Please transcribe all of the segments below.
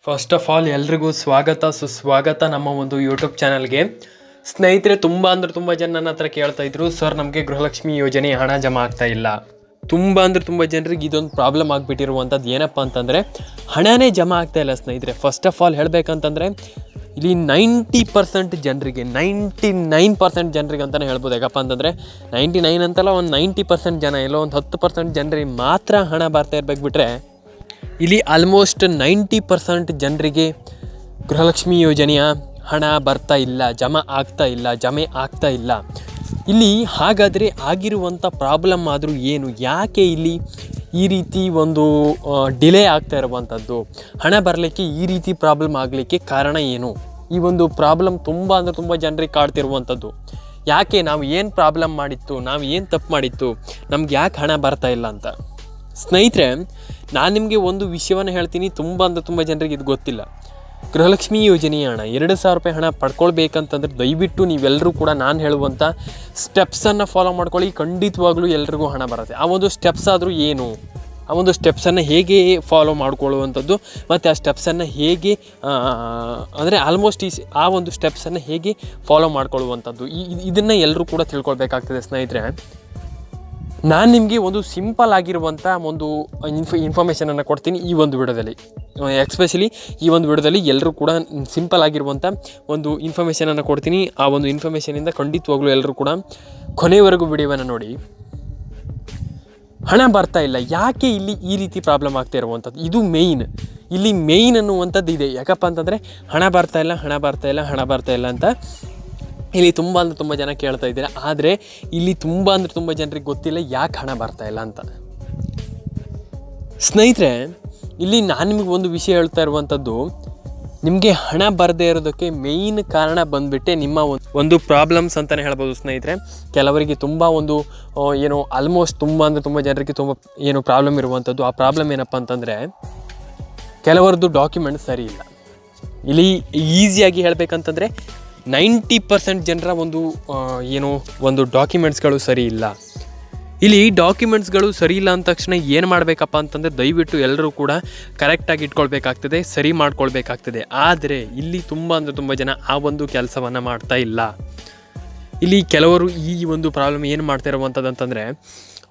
First of all ಎಲ್ರಿಗೂ ಸುಸ್ವಾಗತ ನಮ್ಮ ಒಂದು ಯೂಟ್ಯೂಬ್ ಚಾನಲ್ಗೆ. ಸ್ನೇಹಿತರೆ, ತುಂಬ ಜನ ನನ್ನ ಹತ್ರ ಕೇಳ್ತಾ ಇದ್ರು, ಸರ್ ನಮಗೆ ಗೃಹಲಕ್ಷ್ಮಿ ಯೋಜನೆ ಹಣ ಜಮಾ ಆಗ್ತಾ ಇಲ್ಲ. ತುಂಬ ಜನರಿಗೆ ಇದೊಂದು ಪ್ರಾಬ್ಲಮ್ ಆಗಿಬಿಟ್ಟಿರುವಂಥದ್ದು ಏನಪ್ಪ ಅಂತಂದರೆ ಹಣನೇ ಜಮಾ ಆಗ್ತಾ ಇಲ್ಲ. ಸ್ನೇಹಿತರೆ, ಫಸ್ಟ್ ಆಫ್ ಆಲ್ ಹೇಳಬೇಕಂತಂದರೆ ಇಲ್ಲಿ 90% ಜನರಿಗೆ 99% ಜನರಿಗೆ ಅಂತಲೇ ಹೇಳ್ಬೋದು. ಯಾಕಪ್ಪ ಅಂತಂದರೆ 99 ಅಂತಲ್ಲ, ಒಂದು 90% ಜನ, ಎಲ್ಲೋ ಒಂದು 10% ಜನರಿಗೆ ಮಾತ್ರ ಹಣ ಬರ್ತಾ ಇರಬೇಕು. ಬಿಟ್ಟರೆ ಇಲ್ಲಿ ಆಲ್ಮೋಸ್ಟ್ 90% ಜನರಿಗೆ ಗೃಹಲಕ್ಷ್ಮಿ ಯೋಜನೆಯ ಹಣ ಬರ್ತಾ ಇಲ್ಲ, ಜಮೆ ಆಗ್ತಾ ಇಲ್ಲ. ಇಲ್ಲಿ ಹಾಗಾದರೆ ಆಗಿರುವಂಥ ಪ್ರಾಬ್ಲಮ್ ಆದರೂ ಏನು, ಯಾಕೆ ಇಲ್ಲಿ ಈ ರೀತಿ ಒಂದು ಡಿಲೇ ಆಗ್ತಾ ಇರುವಂಥದ್ದು, ಹಣ ಬರಲಿಕ್ಕೆ ಈ ರೀತಿ ಪ್ರಾಬ್ಲಮ್ ಆಗಲಿಕ್ಕೆ ಕಾರಣ ಏನು? ಈ ಒಂದು ಪ್ರಾಬ್ಲಮ್ ತುಂಬ ಜನರಿಗೆ ಕಾಡ್ತಿರುವಂಥದ್ದು. ಯಾಕೆ, ನಾವು ಏನು ಪ್ರಾಬ್ಲಮ್ ಮಾಡಿತ್ತು, ನಾವು ಏನು ತಪ್ಪು ಮಾಡಿತ್ತು, ನಮ್ಗೆ ಯಾಕೆ ಹಣ ಬರ್ತಾ ಇಲ್ಲ ಅಂತ. ಸ್ನೇಹಿತರೆ, ನಾನು ನಿಮಗೆ ಒಂದು ವಿಷಯವನ್ನು ಹೇಳ್ತೀನಿ, ತುಂಬ ಜನರಿಗೆ ಇದು ಗೊತ್ತಿಲ್ಲ. ಗೃಹಲಕ್ಷ್ಮಿ ಯೋಜನೆಯ ಹಣ 2,000 ರೂಪಾಯಿ ಹಣ ಪಡ್ಕೊಳ್ಬೇಕಂತಂದ್ರೆ ದಯವಿಟ್ಟು ನೀವೆಲ್ಲರೂ ಕೂಡ ನಾನು ಹೇಳುವಂಥ ಸ್ಟೆಪ್ಸನ್ನು ಫಾಲೋ ಮಾಡ್ಕೊಳ್ಳಿ. ಖಂಡಿತವಾಗ್ಲೂ ಎಲ್ರಿಗೂ ಹಣ ಬರುತ್ತೆ. ಆ ಒಂದು ಸ್ಟೆಪ್ಸ್ ಆದರೂ ಏನು, ಆ ಒಂದು ಸ್ಟೆಪ್ಸನ್ನು ಹೇಗೆ ಫಾಲೋ ಮಾಡ್ಕೊಳ್ಳುವಂಥದ್ದು, ಮತ್ತು ಆ ಸ್ಟೆಪ್ಸನ್ನು ಹೇಗೆ ಅಂದರೆ ಆಲ್ಮೋಸ್ಟ್ ಆ ಒಂದು ಸ್ಟೆಪ್ಸನ್ನು ಹೇಗೆ ಫಾಲೋ ಮಾಡ್ಕೊಳ್ಳುವಂಥದ್ದು, ಇದನ್ನು ಎಲ್ಲರೂ ಕೂಡ ತಿಳ್ಕೊಳ್ಬೇಕಾಗ್ತದೆ. ಸ್ನೇಹಿತರೆ, ನಾನು ನಿಮಗೆ ಒಂದು ಸಿಂಪಲ್ ಆಗಿರುವಂಥ ಒಂದು ಇನ್ಫಾರ್ಮೇಷನನ್ನು ಕೊಡ್ತೀನಿ ಈ ಒಂದು ವಿಡಿಯೋದಲ್ಲಿ. ಎಕ್ಸ್ಪೆಷಲಿ ಈ ಒಂದು ವಿಡಿಯೋದಲ್ಲಿ ಎಲ್ಲರೂ ಕೂಡ ಸಿಂಪಲ್ ಆಗಿರುವಂಥ ಒಂದು ಇನ್ಫಾರ್ಮೇಷನನ್ನು ಕೊಡ್ತೀನಿ. ಆ ಒಂದು ಇನ್ಫಾರ್ಮೇಷನಿಂದ ಖಂಡಿತವಾಗ್ಲೂ ಎಲ್ಲರೂ ಕೂಡ ಕೊನೆವರೆಗೂ ವಿಡಿಯೋವನ್ನು ನೋಡಿ. ಹಣ ಬರ್ತಾ ಇಲ್ಲ, ಯಾಕೆ ಇಲ್ಲಿ ಈ ರೀತಿ ಪ್ರಾಬ್ಲಮ್ ಆಗ್ತಾ ಇರುವಂಥದ್ದು, ಇದು ಇಲ್ಲಿ ಮೇಯ್ನ್ ಅನ್ನುವಂಥದ್ದು ಇದೆ. ಯಾಕಪ್ಪ ಅಂತಂದರೆ ಹಣ ಬರ್ತಾ ಇಲ್ಲ ಅಂತ ಇಲ್ಲಿ ತುಂಬ ಜನ ಕೇಳ್ತಾ ಇದ್ದೀರಾ. ಆದರೆ ಇಲ್ಲಿ ತುಂಬ ಜನರಿಗೆ ಗೊತ್ತಿಲ್ಲ ಯಾಕೆ ಹಣ ಬರ್ತಾ ಇಲ್ಲ ಅಂತ. ಸ್ನೇಹಿತರೆ, ಇಲ್ಲಿ ನಾನು ನಿಮಗೆ ಒಂದು ವಿಷಯ ಹೇಳ್ತಾ ಇರುವಂಥದ್ದು, ನಿಮಗೆ ಹಣ ಬರದೇ ಇರೋದಕ್ಕೆ ಮೇಯ್ನ್ ಕಾರಣ ಬಂದುಬಿಟ್ಟೆ ನಿಮ್ಮ ಒಂದು ಪ್ರಾಬ್ಲಮ್ಸ್ ಅಂತಲೇ ಹೇಳ್ಬೋದು. ಸ್ನೇಹಿತರೆ, ಕೆಲವರಿಗೆ ಆಲ್ಮೋಸ್ಟ್ ತುಂಬ ಜನರಿಗೆ ಏನು ಪ್ರಾಬ್ಲಮ್ ಇರುವಂಥದ್ದು. ಆ ಪ್ರಾಬ್ಲಮ್ ಏನಪ್ಪ ಅಂತಂದರೆ ಕೆಲವರದ್ದು ಡಾಕ್ಯುಮೆಂಟ್ಸ್ ಸರಿ ಇಲ್ಲ. ಇಲ್ಲಿ ಈಸಿಯಾಗಿ ಹೇಳಬೇಕಂತಂದರೆ 90% ಜನರ ಒಂದು ಡಾಕ್ಯುಮೆಂಟ್ಸ್ಗಳು ಸರಿ ಇಲ್ಲ. ಇಲ್ಲಿ ಡಾಕ್ಯುಮೆಂಟ್ಸ್ಗಳು ಸರಿ ಇಲ್ಲ ಅಂದ ತಕ್ಷಣ ಏನು ಮಾಡಬೇಕಪ್ಪ ಅಂತಂದರೆ ದಯವಿಟ್ಟು ಎಲ್ಲರೂ ಕೂಡ ಕರೆಕ್ಟಾಗಿ ಇಟ್ಕೊಳ್ಬೇಕಾಗ್ತದೆ, ಸರಿ ಮಾಡ್ಕೊಳ್ಬೇಕಾಗ್ತದೆ. ಆದರೆ ಇಲ್ಲಿ ತುಂಬ ಜನ ಆ ಒಂದು ಕೆಲಸವನ್ನು ಮಾಡ್ತಾ ಇಲ್ಲ. ಇಲ್ಲಿ ಕೆಲವರು ಈ ಒಂದು ಪ್ರಾಬ್ಲಮ್ ಏನು ಮಾಡ್ತಾ ಇರುವಂಥದ್ದು ಅಂತಂದರೆ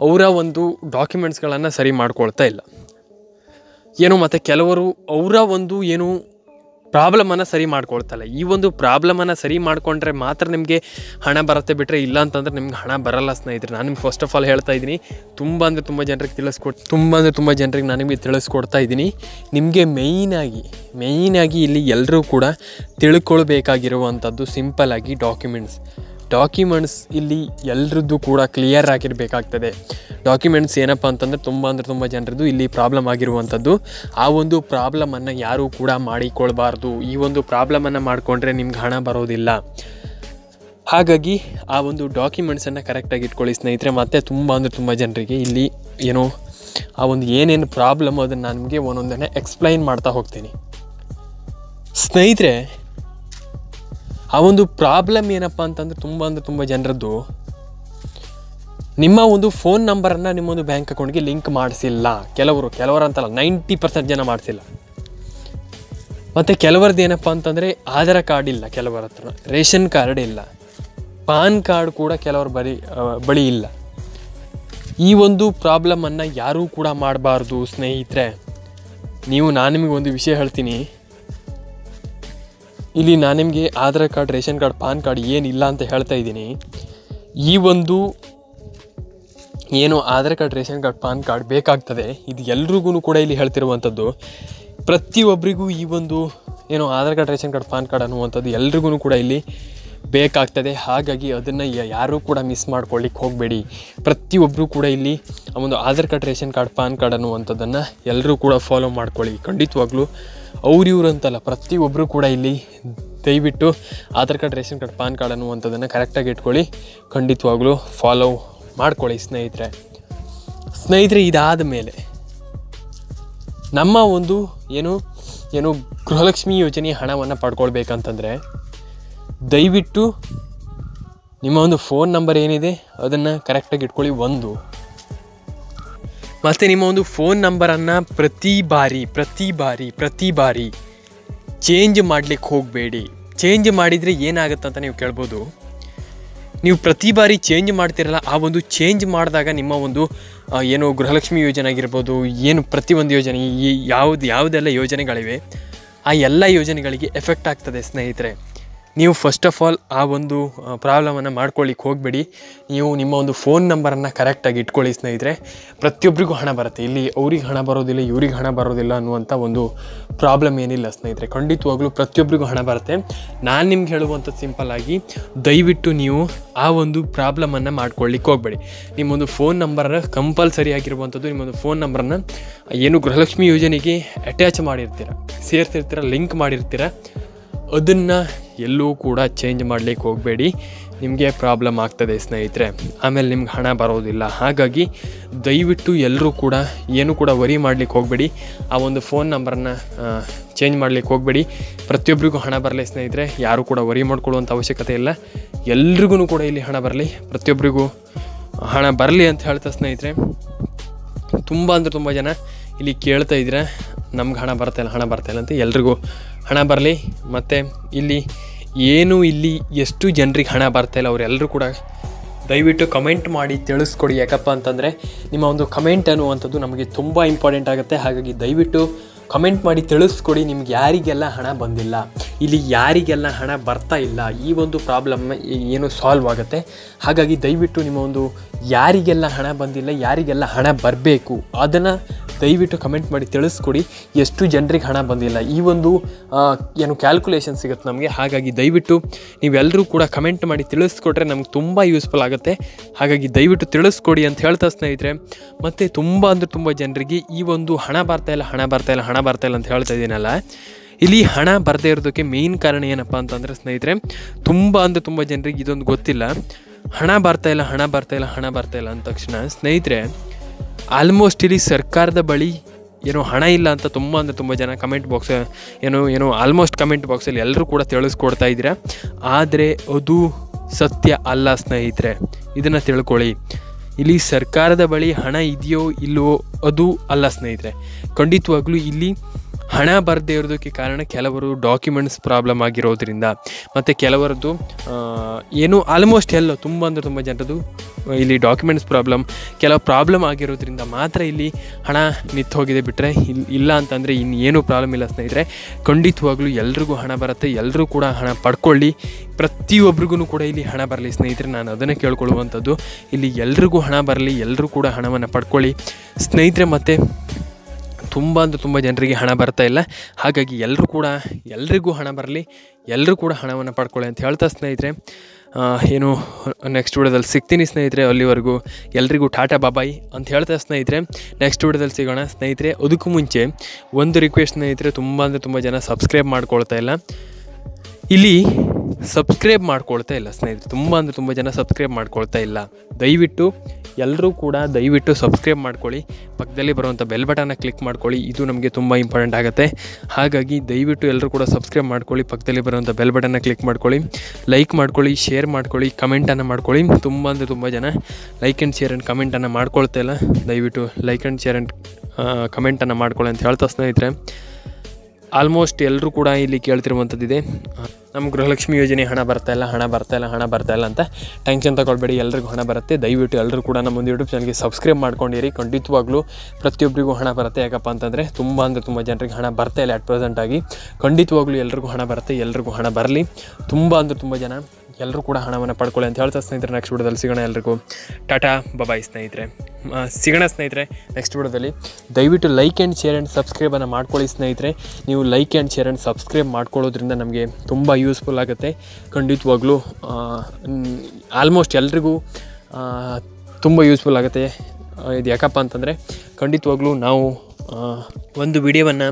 ಅವರ ಒಂದು ಡಾಕ್ಯುಮೆಂಟ್ಸ್ಗಳನ್ನು ಸರಿ ಮಾಡ್ಕೊಳ್ತಾ ಇಲ್ಲ ಮತ್ತು ಕೆಲವರು ಅವರ ಪ್ರಾಬ್ಲಮನ್ನು ಸರಿ ಮಾಡ್ಕೊಳ್ತಲ್ಲ. ಈ ಒಂದು ಪ್ರಾಬ್ಲಮನ್ನು ಸರಿ ಮಾಡಿಕೊಂಡ್ರೆ ಮಾತ್ರ ನಿಮಗೆ ಹಣ ಬರುತ್ತೆ, ಬಿಟ್ಟರೆ ಇಲ್ಲ ಅಂತಂದರೆ ನಿಮ್ಗೆ ಹಣ ಬರಲ್ಲ. ಸ್ನೇಹಿತರೆ, ನಾನು ನಿಮ್ಗೆ ಫಸ್ಟ್ ಆಫ್ ಆಲ್ ಹೇಳ್ತಾ ಇದ್ದೀನಿ, ತುಂಬ ಜನರಿಗೆ ನಾನು ನಿಮಗೆ ತಿಳಿಸ್ಕೊಡ್ತಾ ಇದ್ದೀನಿ. ನಿಮಗೆ ಮೇಯ್ನಾಗಿ ಇಲ್ಲಿ ಎಲ್ಲರೂ ಕೂಡ ತಿಳ್ಕೊಳ್ಬೇಕಾಗಿರುವಂಥದ್ದು ಸಿಂಪಲ್ಲಾಗಿ ಡಾಕ್ಯುಮೆಂಟ್ಸ್ ಇಲ್ಲಿ ಎಲ್ಲರದ್ದು ಕೂಡ ಕ್ಲಿಯರ್ ಆಗಿರಬೇಕಾಗ್ತದೆ. ಡಾಕ್ಯುಮೆಂಟ್ಸ್ ಏನಪ್ಪ ಅಂತಂದರೆ ತುಂಬ ಜನರದ್ದು ಇಲ್ಲಿ ಪ್ರಾಬ್ಲಮ್ ಆಗಿರುವಂಥದ್ದು. ಆ ಒಂದು ಪ್ರಾಬ್ಲಮನ್ನು ಯಾರೂ ಕೂಡ ಮಾಡಿಕೊಳ್ಬಾರ್ದು. ಈ ಒಂದು ಪ್ರಾಬ್ಲಮನ್ನು ಮಾಡಿಕೊಂಡ್ರೆ ನಿಮ್ಗೆ ಹಣ ಬರೋದಿಲ್ಲ. ಹಾಗಾಗಿ ಆ ಒಂದು ಡಾಕ್ಯುಮೆಂಟ್ಸನ್ನು ಕರೆಕ್ಟಾಗಿ ಇಟ್ಕೊಳ್ಳಿ ಸ್ನೇಹಿತರೆ. ಮತ್ತು ತುಂಬ ಜನರಿಗೆ ಇಲ್ಲಿ ಆ ಒಂದು ಏನೇನು ಪ್ರಾಬ್ಲಮ್ ಅದನ್ನು ನಾನು ನಿಮಗೆ ಒಂದೊಂದನ್ನೇ ಎಕ್ಸ್ಪ್ಲೈನ್ ಮಾಡ್ತಾ ಹೋಗ್ತೀನಿ. ಸ್ನೇಹಿತರೆ, ಆ ಒಂದು ಪ್ರಾಬ್ಲಮ್ ಏನಪ್ಪ ಅಂತಂದರೆ ತುಂಬ ಜನರದ್ದು ನಿಮ್ಮ ಒಂದು ಫೋನ್ ನಂಬರನ್ನು ನಿಮ್ಮೊಂದು ಬ್ಯಾಂಕ್ ಅಕೌಂಟ್ಗೆ ಲಿಂಕ್ ಮಾಡಿಸಿಲ್ಲ. ಕೆಲವರಂತಲ್ಲ 90% ಜನ ಮಾಡಿಸಿಲ್ಲ. ಮತ್ತು ಕೆಲವರದ್ದು ಏನಪ್ಪ ಅಂತಂದರೆ ಆಧಾರ್ ಕಾರ್ಡ್ ಇಲ್ಲ, ಕೆಲವರ ಹತ್ರ ರೇಷನ್ ಕಾರ್ಡ್ ಇಲ್ಲ, ಪಾನ್ ಕಾರ್ಡ್ ಕೂಡ ಕೆಲವರ ಬಳಿ ಇಲ್ಲ. ಈ ಒಂದು ಪ್ರಾಬ್ಲಮನ್ನು ಯಾರೂ ಕೂಡ ಮಾಡಬಾರ್ದು ಸ್ನೇಹಿತರೆ. ನಾನು ನಿಮಗೆ ಒಂದು ವಿಷಯ ಹೇಳ್ತೀನಿ. ಇಲ್ಲಿ ನಾನು ನಿಮಗೆ Aadhaar card, ration card, PAN card ಏನಿಲ್ಲ ಅಂತ ಹೇಳ್ತಾ ಇದ್ದೀನಿ. ಈ ಒಂದು Aadhaar card, ration card, PAN card ಬೇಕಾಗ್ತದೆ. ಇದು ಎಲ್ರಿಗೂ ಕೂಡ ಇಲ್ಲಿ ಹೇಳ್ತಿರುವಂಥದ್ದು. ಪ್ರತಿಯೊಬ್ಬರಿಗೂ ಈ ಒಂದು Aadhaar card, ration card, PAN card ಅನ್ನುವಂಥದ್ದು ಎಲ್ರಿಗೂ ಕೂಡ ಇಲ್ಲಿ ಬೇಕಾಗ್ತದೆ. ಹಾಗಾಗಿ ಅದನ್ನು ಯಾರೂ ಕೂಡ ಮಿಸ್ ಮಾಡ್ಕೊಳ್ಳಿಕ್ಕೆ ಹೋಗಬೇಡಿ. ಪ್ರತಿಯೊಬ್ಬರು ಕೂಡ ಇಲ್ಲಿ ಆ ಒಂದು Aadhaar card, ration card, PAN card ಅನ್ನುವಂಥದ್ದನ್ನು ಎಲ್ಲರೂ ಕೂಡ ಫಾಲೋ ಮಾಡ್ಕೊಳ್ಳಿ. ಖಂಡಿತವಾಗ್ಲೂ ಇವ್ರು ಅಂತಲ್ಲ, ಪ್ರತಿಯೊಬ್ಬರು ಕೂಡ ಇಲ್ಲಿ ದಯವಿಟ್ಟು Aadhaar card, ration card, PAN card ಅನ್ನುವಂಥದ್ದನ್ನು ಕರೆಕ್ಟಾಗಿ ಇಟ್ಕೊಳ್ಳಿ. ಖಂಡಿತವಾಗ್ಲೂ ಫಾಲೋ ಮಾಡ್ಕೊಳ್ಳಿ ಸ್ನೇಹಿತರೆ. ಇದಾದ ಮೇಲೆ ನಮ್ಮ ಒಂದು ಗೃಹಲಕ್ಷ್ಮಿ ಯೋಜನೆಯ ಹಣವನ್ನು ಪಡ್ಕೊಳ್ಬೇಕಂತಂದರೆ ದಯವಿಟ್ಟು ನಿಮ್ಮ ಒಂದು ಫೋನ್ ನಂಬರ್ ಏನಿದೆ ಅದನ್ನು ಕರೆಕ್ಟಾಗಿ ಇಟ್ಕೊಳ್ಳಿ. ಮತ್ತು ನಿಮ್ಮ ಒಂದು ಫೋನ್ ನಂಬರನ್ನು ಪ್ರತಿ ಬಾರಿ ಚೇಂಜ್ ಮಾಡಲಿಕ್ಕೆ ಹೋಗಬೇಡಿ. ಚೇಂಜ್ ಮಾಡಿದರೆ ಏನಾಗುತ್ತೆ ಅಂತ ನೀವು ಕೇಳ್ಬೋದು. ನೀವು ಪ್ರತಿ ಬಾರಿ ಚೇಂಜ್ ಮಾಡ್ತಿರಲ್ಲ, ಆ ಒಂದು ಚೇಂಜ್ ಮಾಡಿದಾಗ ನಿಮ್ಮ ಒಂದು ಏನು ಗೃಹಲಕ್ಷ್ಮಿ ಯೋಜನೆ ಆಗಿರ್ಬೋದು, ಏನು ಪ್ರತಿಯೊಂದು ಯೋಜನೆ ಯಾವುದೆಲ್ಲ ಯೋಜನೆಗಳಿವೆ ಆ ಎಲ್ಲ ಯೋಜನೆಗಳಿಗೆ ಎಫೆಕ್ಟ್ ಆಗ್ತದೆ ಸ್ನೇಹಿತರೆ. ನೀವು ಫಸ್ಟ್ ಆಫ್ ಆಲ್ ಆ ಒಂದು ಪ್ರಾಬ್ಲಮನ್ನು ಮಾಡ್ಕೊಳ್ಳಿಕ್ಕೆ ಹೋಗಬೇಡಿ. ನೀವು ನಿಮ್ಮ ಒಂದು ಫೋನ್ ನಂಬರನ್ನು ಕರೆಕ್ಟಾಗಿ ಇಟ್ಕೊಳ್ಳಿ ಸ್ನೇಹಿತರೆ. ಪ್ರತಿಯೊಬ್ಬರಿಗೂ ಹಣ ಬರುತ್ತೆ. ಇಲ್ಲಿ ಅವ್ರಿಗೆ ಹಣ ಬರೋದಿಲ್ಲ, ಇವ್ರಿಗೆ ಹಣ ಬರೋದಿಲ್ಲ ಅನ್ನುವಂಥ ಒಂದು ಪ್ರಾಬ್ಲಮ್ ಏನಿಲ್ಲ ಸ್ನೇಹಿತರೆ. ಖಂಡಿತವಾಗ್ಲೂ ಪ್ರತಿಯೊಬ್ಬರಿಗೂ ಹಣ ಬರುತ್ತೆ. ನಾನು ನಿಮ್ಗೆ ಹೇಳುವಂಥದ್ದು ಸಿಂಪಲ್ಲಾಗಿ, ದಯವಿಟ್ಟು ನೀವು ಆ ಒಂದು ಪ್ರಾಬ್ಲಮನ್ನು ಮಾಡ್ಕೊಳ್ಳಿಕ್ಕೆ ಹೋಗಬೇಡಿ. ನಿಮ್ಮೊಂದು ಫೋನ್ ನಂಬರ್ ಕಂಪಲ್ಸರಿ ಆಗಿರುವಂಥದ್ದು, ನಿಮ್ಮೊಂದು ಫೋನ್ ನಂಬರನ್ನು ಏನು ಗೃಹಲಕ್ಷ್ಮಿ ಯೋಜನೆಗೆ ಅಟ್ಯಾಚ್ ಮಾಡಿರ್ತೀರ, ಸೇರಿಸಿರ್ತೀರ, ಲಿಂಕ್ ಮಾಡಿರ್ತೀರ, ಅದನ್ನು ಎಲ್ಲೂ ಕೂಡ ಚೇಂಜ್ ಮಾಡಲಿಕ್ಕೆ ಹೋಗಬೇಡಿ. ನಿಮಗೆ ಪ್ರಾಬ್ಲಮ್ ಆಗ್ತದೆ ಸ್ನೇಹಿತರೆ, ಆಮೇಲೆ ನಿಮ್ಗೆ ಹಣ ಬರೋದಿಲ್ಲ. ಹಾಗಾಗಿ ದಯವಿಟ್ಟು ಎಲ್ಲರೂ ಕೂಡ ಏನೂ ಕೂಡ ವರಿ ಮಾಡಲಿಕ್ಕೆ ಹೋಗಬೇಡಿ. ಆ ಒಂದು ಫೋನ್ ನಂಬರನ್ನು ಚೇಂಜ್ ಮಾಡಲಿಕ್ಕೆ ಹೋಗಬೇಡಿ. ಪ್ರತಿಯೊಬ್ಬರಿಗೂ ಹಣ ಬರಲಿ ಸ್ನೇಹಿತರೆ. ಯಾರೂ ಕೂಡ ವರಿ ಮಾಡ್ಕೊಳ್ಳುವಂಥ ಅವಶ್ಯಕತೆ ಇಲ್ಲ. ಎಲ್ರಿಗೂ ಕೂಡ ಇಲ್ಲಿ ಹಣ ಬರಲಿ, ಪ್ರತಿಯೊಬ್ಬರಿಗೂ ಹಣ ಬರಲಿ ಅಂತ ಹೇಳ್ತಾ ಸ್ನೇಹಿತರೆ, ತುಂಬ ಜನ ಇಲ್ಲಿ ಕೇಳ್ತಾ ಇದ್ದೀರಾ ನಮ್ಗೆ ಹಣ ಬರ್ತಾಯಿಲ್ಲ ಅಂತ. ಎಲ್ರಿಗೂ ಹಣ ಬರಲಿ. ಮತ್ತು ಇಲ್ಲಿ ಎಷ್ಟು ಜನರಿಗೆ ಹಣ ಬರ್ತಾಯಿಲ್ಲ ಅವರೆಲ್ಲರೂ ಕೂಡ ದಯವಿಟ್ಟು ಕಮೆಂಟ್ ಮಾಡಿ ತಿಳಿಸ್ಕೊಡಿ. ಯಾಕಪ್ಪ ಅಂತಂದರೆ ನಿಮ್ಮ ಒಂದು ಕಮೆಂಟ್ ಅನ್ನುವಂಥದ್ದು ನಮಗೆ ತುಂಬ ಇಂಪಾರ್ಟೆಂಟ್ ಆಗುತ್ತೆ. ಹಾಗಾಗಿ ದಯವಿಟ್ಟು ಕಮೆಂಟ್ ಮಾಡಿ ತಿಳಿಸ್ಕೊಡಿ ನಿಮ್ಗೆ ಯಾರಿಗೆಲ್ಲ ಹಣ ಬಂದಿಲ್ಲ, ಇಲ್ಲಿ ಯಾರಿಗೆಲ್ಲ ಹಣ ಬರ್ತಾ ಇಲ್ಲ, ಈ ಒಂದು ಪ್ರಾಬ್ಲಮ್ ಏನು ಸಾಲ್ವ್ ಆಗುತ್ತೆ. ಹಾಗಾಗಿ ದಯವಿಟ್ಟು ನಿಮ್ಮ ಒಂದು ಯಾರಿಗೆಲ್ಲ ಹಣ ಬಂದಿಲ್ಲ, ಯಾರಿಗೆಲ್ಲ ಹಣ ಬರಬೇಕು ಅದನ್ನು ದಯವಿಟ್ಟು ಕಮೆಂಟ್ ಮಾಡಿ ತಿಳಿಸ್ಕೊಡಿ. ಎಷ್ಟು ಜನರಿಗೆ ಹಣ ಬಂದಿಲ್ಲ ಈ ಒಂದು ಏನು ಕ್ಯಾಲ್ಕುಲೇಷನ್ ಸಿಗುತ್ತೆ ನಮಗೆ. ಹಾಗಾಗಿ ದಯವಿಟ್ಟು ನೀವೆಲ್ಲರೂ ಕೂಡ ಕಮೆಂಟ್ ಮಾಡಿ ತಿಳಿಸ್ಕೊಟ್ರೆ ನಮ್ಗೆ ತುಂಬ ಯೂಸ್ಫುಲ್ ಆಗುತ್ತೆ. ಹಾಗಾಗಿ ದಯವಿಟ್ಟು ತಿಳಿಸ್ಕೊಡಿ ಅಂತ ಹೇಳ್ತಾ ಸ್ನೇಹಿತರೆ, ಮತ್ತು ತುಂಬ ಜನರಿಗೆ ಈ ಒಂದು ಹಣ ಬರ್ತಾಯಿಲ್ಲ ಅಂತ ಹೇಳ್ತಾ ಇದ್ದೀನಲ್ಲ, ಇಲ್ಲಿ ಹಣ ಬರದೇ ಇರೋದಕ್ಕೆ ಮೇಯ್ನ್ ಕಾರಣ ಏನಪ್ಪ ಅಂತಂದರೆ ಸ್ನೇಹಿತರೆ, ತುಂಬ ಜನರಿಗೆ ಇದೊಂದು ಗೊತ್ತಿಲ್ಲ. ಹಣ ಬರ್ತಾಯಿಲ್ಲ ಅಂದ ತಕ್ಷಣ ಸ್ನೇಹಿತರೆ, ಆಲ್ಮೋಸ್ಟ್ ಇಲ್ಲಿ ಸರ್ಕಾರದ ಬಳಿ ಏನೋ ಹಣ ಇಲ್ಲ ಅಂತ ತುಂಬ ಜನ ಕಮೆಂಟ್ ಬಾಕ್ಸ್ ಆಲ್ಮೋಸ್ಟ್ ಕಮೆಂಟ್ ಬಾಕ್ಸಲ್ಲಿ ಎಲ್ಲರೂ ಕೂಡ ತಿಳಿಸ್ಕೊಡ್ತಾ ಇದ್ದೀರಾ. ಆದರೆ ಅದು ಸತ್ಯ ಅಲ್ಲ ಸ್ನೇಹಿತರೆ, ಇದನ್ನು ತಿಳ್ಕೊಳ್ಳಿ. ಇಲ್ಲಿ ಸರ್ಕಾರದ ಬಳಿ ಹಣ ಇದೆಯೋ ಇಲ್ಲವೋ ಅದು ಅಲ್ಲ ಸ್ನೇಹಿತರೆ. ಖಂಡಿತವಾಗ್ಲೂ ಇಲ್ಲಿ ಹಣ ಬರದೇ ಇರೋದಕ್ಕೆ ಕಾರಣ ಕೆಲವರು ಡಾಕ್ಯುಮೆಂಟ್ಸ್ ಪ್ರಾಬ್ಲಮ್ ಆಗಿರೋದ್ರಿಂದ, ಮತ್ತು ಕೆಲವರದ್ದು ಆಲ್ಮೋಸ್ಟ್ ಎಲ್ಲ ತುಂಬ ಜನರದ್ದು ಇಲ್ಲಿ ಡಾಕ್ಯುಮೆಂಟ್ಸ್ ಕೆಲವು ಪ್ರಾಬ್ಲಮ್ ಆಗಿರೋದ್ರಿಂದ ಮಾತ್ರ ಇಲ್ಲಿ ಹಣ ನಿಂತು ಹೋಗಿದೆ. ಬಿಟ್ಟರೆ ಇಲ್ಲ ಅಂತಂದರೆ ಇನ್ನೇನು ಪ್ರಾಬ್ಲಮ್ ಇಲ್ಲ ಸ್ನೇಹಿತರೆ. ಖಂಡಿತವಾಗ್ಲೂ ಎಲ್ರಿಗೂ ಹಣ ಬರುತ್ತೆ. ಎಲ್ಲರೂ ಕೂಡ ಹಣ ಪಡ್ಕೊಳ್ಳಿ. ಪ್ರತಿಯೊಬ್ಬರಿಗೂ ಕೂಡ ಇಲ್ಲಿ ಹಣ ಬರಲಿ ಸ್ನೇಹಿತರೆ. ನಾನು ಅದನ್ನು ಕೇಳ್ಕೊಳ್ಳುವಂಥದ್ದು, ಇಲ್ಲಿ ಎಲ್ರಿಗೂ ಹಣ ಬರಲಿ, ಎಲ್ಲರೂ ಕೂಡ ಹಣವನ್ನು ಪಡ್ಕೊಳ್ಳಿ ಸ್ನೇಹಿತರೆ. ಮತ್ತು ತುಂಬ ಜನರಿಗೆ ಹಣ ಬರ್ತಾ ಇಲ್ಲ. ಹಾಗಾಗಿ ಎಲ್ರಿಗೂ ಹಣ ಬರಲಿ, ಎಲ್ಲರೂ ಕೂಡ ಹಣವನ್ನು ಪಡ್ಕೊಳ್ಳಿ ಅಂತ ಹೇಳ್ತಾ ಸ್ನೇಹಿತರೆ, ನೆಕ್ಸ್ಟ್ ವಿಡಿಯೋದಲ್ಲಿ ಸಿಗ್ತೀನಿ ಸ್ನೇಹಿತರೆ. ಅಲ್ಲಿವರೆಗೂ ಎಲ್ರಿಗೂ ಟಾಟಾ ಬಾಬಾಯ್ ಅಂತ ಹೇಳ್ತಾ ಸ್ನೇಹಿತರೆ, ನೆಕ್ಸ್ಟ್ ವಿಡಿಯೋದಲ್ಲಿ ಸಿಗೋಣ ಸ್ನೇಹಿತರೆ. ಅದಕ್ಕೂ ಮುಂಚೆ ಒಂದು ರಿಕ್ವೆಸ್ಟ್ ಸ್ನೇಹಿತರೆ, ತುಂಬ ಜನ ಸಬ್ಸ್ಕ್ರೈಬ್ ಮಾಡ್ಕೊಳ್ತಾ ಇಲ್ಲ. ಇಲ್ಲಿ ಸಬ್ಸ್ಕ್ರೈಬ್ ಮಾಡ್ಕೊಳ್ತಾ ಇಲ್ಲ ಸ್ನೇಹಿತರೆ, ತುಂಬ ಜನ ಸಬ್ಸ್ಕ್ರೈಬ್ ಮಾಡ್ಕೊಳ್ತಾ ಇಲ್ಲ. ದಯವಿಟ್ಟು ಎಲ್ಲರೂ ಕೂಡ ಸಬ್ಸ್ಕ್ರೈಬ್ ಮಾಡ್ಕೊಳ್ಳಿ. ಪಕ್ಕದಲ್ಲಿ ಬರುವಂಥ ಬೆಲ್ ಬಟನ್ನ ಕ್ಲಿಕ್ ಮಾಡ್ಕೊಳ್ಳಿ. ಇದು ನಮಗೆ ತುಂಬ ಇಂಪಾರ್ಟೆಂಟ್ ಆಗುತ್ತೆ. ಹಾಗಾಗಿ ದಯವಿಟ್ಟು ಎಲ್ಲರೂ ಕೂಡ ಸಬ್ಸ್ಕ್ರೈಬ್ ಮಾಡ್ಕೊಳ್ಳಿ. ಪಕ್ಕದಲ್ಲಿ ಬರುವಂಥ ಬೆಲ್ ಬಟನ್ನ ಕ್ಲಿಕ್ ಮಾಡ್ಕೊಳ್ಳಿ. ಲೈಕ್ ಮಾಡ್ಕೊಳ್ಳಿ, ಶೇರ್ ಮಾಡ್ಕೊಳ್ಳಿ, ಕಮೆಂಟನ್ನು ಮಾಡ್ಕೊಳ್ಳಿ. ತುಂಬ ಜನ ಲೈಕ್ ಆ್ಯಂಡ್ ಶೇರ್ ಆ್ಯಂಡ್ ಕಮೆಂಟನ್ನು ಮಾಡ್ಕೊಳ್ತಾ ಇಲ್ಲ. ದಯವಿಟ್ಟು ಲೈಕ್ ಆ್ಯಂಡ್ ಶೇರ್ ಆ್ಯಂಡ್ ಕಮೆಂಟನ್ನು ಮಾಡ್ಕೊಳ್ಳಿ ಅಂತ ಹೇಳ್ತಾ ಸ್ನೇಹಿತರೆ, ಆಲ್ಮೋಸ್ಟ್ ಎಲ್ಲರೂ ಕೂಡ ಇಲ್ಲಿ ಕೇಳ್ತಿರುವಂಥದ್ದಿದೆ, ನಮ್ಮ ಗೃಹಲಕ್ಷ್ಮಿ ಯೋಜನೆ ಹಣ ಬರ್ತಾ ಇಲ್ಲ ಅಂತ. ಟೆನ್ಷನ್ ತಗೊಳ್ಬೇಡಿ, ಎಲ್ರಿಗೂ ಹಣ ಬರುತ್ತೆ. ದಯವಿಟ್ಟು ಎಲ್ಲರೂ ಕೂಡ ನಮ್ಮೊಂದು ಯೂಟ್ಯೂಬ್ ಚಾನಲ್ಗೆ ಸಬ್ಸ್ಕ್ರೈಬ್ ಮಾಡ್ಕೊಂಡಿರಿ. ಖಂಡಿತವಾಗ್ಲೂ ಪ್ರತಿಯೊಬ್ಬರಿಗೂ ಹಣ ಬರುತ್ತೆ. ಯಾಕಪ್ಪ ಅಂತಂದರೆ ತುಂಬ ಜನರಿಗೆ ಹಣ ಬರ್ತಾ ಇಲ್ಲ ಅಟ್ ಪ್ರೆಸೆಂಟಾಗಿ. ಖಂಡಿತವಾಗ್ಲೂ ಎಲ್ರಿಗೂ ಹಣ ಬರುತ್ತೆ, ಎಲ್ರಿಗೂ ಹಣ ಬರಲಿ. ತುಂಬ ಜನ ಎಲ್ಲರೂ ಕೂಡ ಹಣವನ್ನು ಪಡ್ಕೊಳ್ಳಿ ಅಂತ ಹೇಳ್ತಾ ಸ್ನೇಹಿತರೆ, ನೆಕ್ಸ್ಟ್ ವಿಡಿಯೋದಲ್ಲಿ ಸಿಗೋಣ. ಎಲ್ರಿಗೂ ಟಾಟಾ ಬಾಯ್ ಸ್ನೇಹಿತರೆ, ಸಿಗೋಣ ಸ್ನೇಹಿತರೆ ನೆಕ್ಸ್ಟ್ ವಿಡಿಯೋದಲ್ಲಿ. ದಯವಿಟ್ಟು ಲೈಕ್ ಆ್ಯಂಡ್ ಶೇರ್ ಆ್ಯಂಡ್ ಸಬ್ಸ್ಕ್ರೈಬನ್ನು ಮಾಡ್ಕೊಳ್ಳಿ ಸ್ನೇಹಿತರೆ. ನೀವು like and share and subscribe ಮಾಡ್ಕೊಳ್ಳೋದ್ರಿಂದ ನಮಗೆ ತುಂಬ ಯೂಸ್ಫುಲ್ ಆಗುತ್ತೆ. ಖಂಡಿತವಾಗ್ಲೂ ಆಲ್ಮೋಸ್ಟ್ ಎಲ್ರಿಗೂ ತುಂಬ ಯೂಸ್ಫುಲ್ ಆಗುತ್ತೆ. ಇದು ಯಾಕಪ್ಪ ಅಂತಂದರೆ, ಖಂಡಿತವಾಗ್ಲೂ ನಾವು ಒಂದು ವಿಡಿಯೋವನ್ನು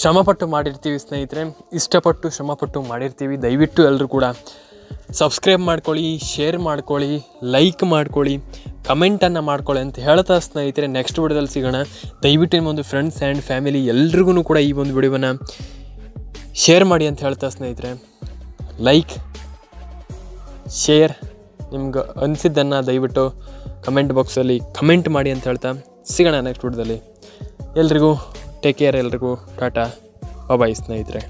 ಶ್ರಮಪಟ್ಟು ಮಾಡಿರ್ತೀವಿ ಸ್ನೇಹಿತರೆ, ಇಷ್ಟಪಟ್ಟು ಶ್ರಮಪಟ್ಟು ಮಾಡಿರ್ತೀವಿ. ದಯವಿಟ್ಟು ಎಲ್ಲರೂ ಕೂಡ ಸಬ್ಸ್ಕ್ರೈಬ್ ಮಾಡ್ಕೊಳ್ಳಿ, ಶೇರ್ ಮಾಡ್ಕೊಳ್ಳಿ, ಲೈಕ್ ಮಾಡ್ಕೊಳ್ಳಿ, ಕಮೆಂಟನ್ನು ಮಾಡ್ಕೊಳ್ಳಿ ಅಂತ ಹೇಳ್ತಾ ಸ್ನೇಹಿತರೆ, ನೆಕ್ಸ್ಟ್ ವಿಡಿಯೋದಲ್ಲಿ ಸಿಗೋಣ. ದಯವಿಟ್ಟು ನಿಮ್ಮೊಂದು ಫ್ರೆಂಡ್ಸ್ ಆ್ಯಂಡ್ ಫ್ಯಾಮಿಲಿ ಎಲ್ರಿಗೂ ಕೂಡ ಈ ಒಂದು ವಿಡಿಯೋವನ್ನು ಶೇರ್ ಮಾಡಿ ಅಂತ ಹೇಳ್ತಾ ಸ್ನೇಹಿತರೆ, ಲೈಕ್ ಶೇರ್ ನಿಮ್ಗೆ ಅನಿಸಿದ್ದನ್ನು ದಯವಿಟ್ಟು ಕಮೆಂಟ್ ಬಾಕ್ಸಲ್ಲಿ ಕಮೆಂಟ್ ಮಾಡಿ ಅಂತ ಹೇಳ್ತಾ ಸಿಗೋಣ ನೆಕ್ಸ್ಟ್ ವಿಡಿಯೋದಲ್ಲಿ. ಎಲ್ರಿಗೂ ಟೇಕ್ ಕೇರ್, ಎಲ್ರಿಗೂ ಟಾಟಾ ಬಾಯ್ ಸ್ನೇಹಿತರೆ.